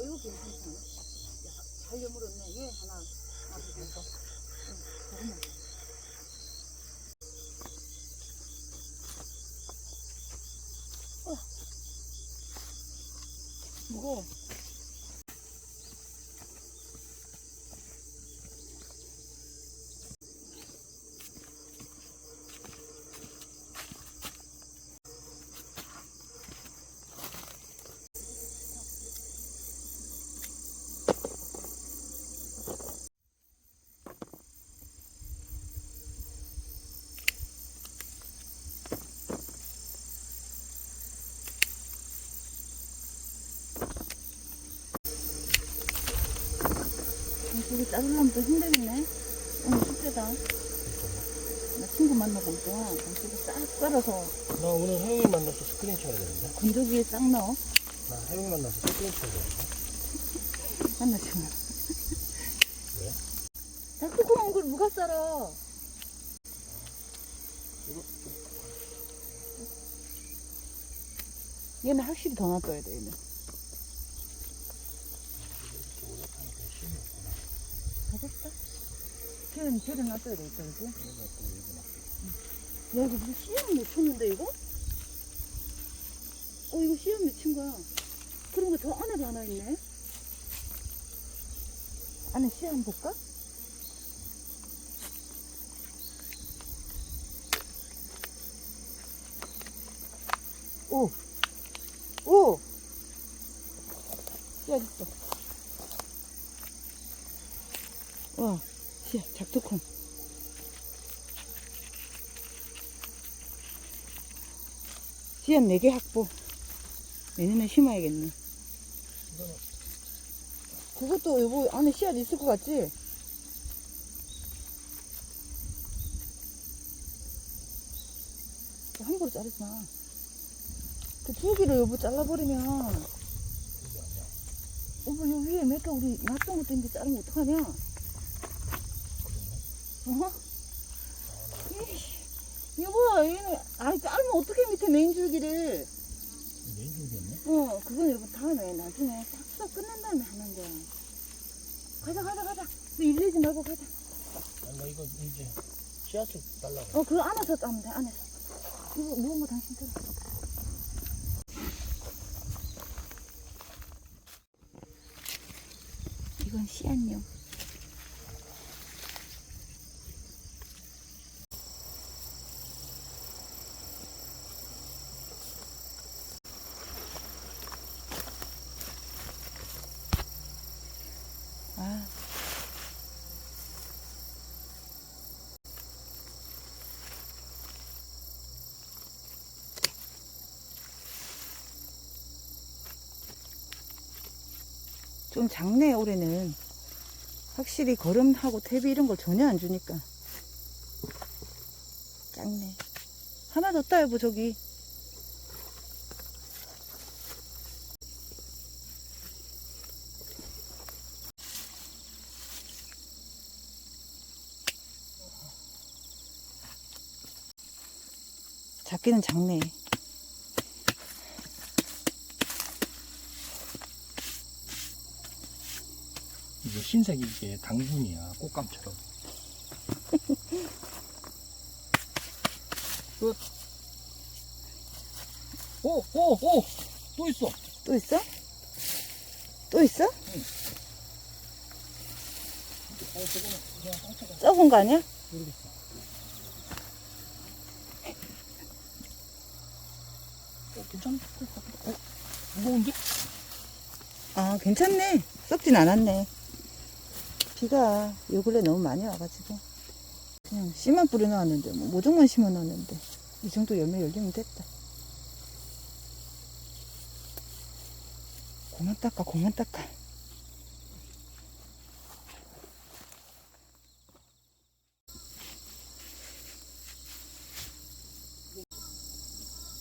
이거 괜찮다. 잘 여물었네. 얘 하나 놔두고. 조금만. 무거워. 이거 자르려면 또 힘들겠네. 오늘 숙제다. 나 친구 만나고 있어. 이거 싹 썰어서. 나 오늘 혜영이 만나서 스크린 쳐야 되는데. 건조기에 싹 넣어. 나 혜영이 만나서 스크린 쳐야 되는데. 만나지 마. 왜? 자, 조그만 걸 누가 썰어? 이거 얘는 확실히 더 놔둬야 돼, 얘는. 가졌다? 쟤는 놔둬야 되겠다, 그지? 야, 이거 무슨 씨앗 맺혔는데, 이거? 이거 씨앗 맺힌 거야. 그런 거 저 안에도 하나 있네. 안에 씨앗 한번 볼까? 오! 오! 씨앗 있어. 와, 씨앗, 작두콩. 씨앗 4개 확보. 내년에 심어야겠네. 그것도 여보 안에 씨앗 있을 것 같지? 함부로 자르지 마. 그 줄기를 여보 잘라버리면 여보 요 위에 몇 개 우리 놨던 것도 있는데 자르면 어떡하냐? 어? 여보 얘는 자르면 어떻게 밑에 메인 줄기를. 메인 줄기였네? 그건 여보 다음에 나중에 싹 끝난 다음에 하는 거야. 가자. 너 일내지 말고 가자. 나 이거 이제 씨앗을 달라고. 그거 안에서 따면 돼, 안에서. 이거 무거운 거 당신 들어. 이건 씨앗용. 좀 작네 올해는. 확실히 거름하고 퇴비 이런 걸 전혀 안 주니까 작네. 하나 더 따 여보 저기. 작기는 작네. 이게 흰색이 이게 당분이야. 꽃감처럼. 끝. 오! 또 있어. 또 있어? 또 있어? 저거는 그냥 상처가 썩은 거 아니야? 모르겠어. 괜찮아? 무거운데? 아, 괜찮네. 썩진 않았네. 비가 요 근래 너무 많이 와가지고 그냥 씨만 뿌려놨는데 뭐 모종만 심어놨는데 이 정도 열매 열리면 됐다. 고만 닦아, 고만 닦아.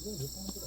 이건 몇 번이더라?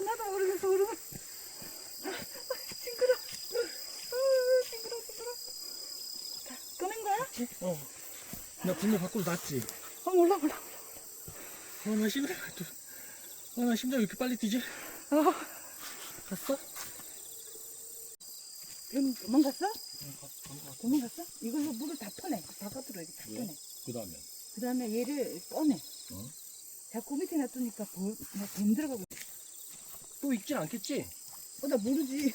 나도 모르겠어, 모르겠어. 징그러. 징그러. 자, 꺼낸 거야? 나 분노 밖으로 났지? 몰라. 나 심장, 나 심장 왜 이렇게 빨리 뛰지? 갔어? 그럼 도망갔어? 갔어. 도망갔어? 이걸로 물을 다 퍼내. 바깥으로 이렇게 다 왜? 퍼내. 그 다음에? 그 다음에 얘를 꺼내. 어? 자꾸 밑에 놔두니까 뱀 들어가고. 또 익진 않겠지? 나 모르지.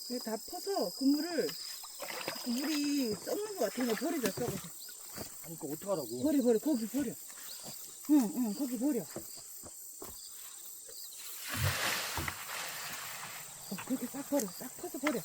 이거 다 퍼서 그 물을, 그 물이 썩는 것 같으니까 버리자, 썩어서. 아니, 그거 어떡하라고? 버려. 거기 버려. 응, 거기 버려. 그렇게 싹 버려. 싹 퍼서 버려.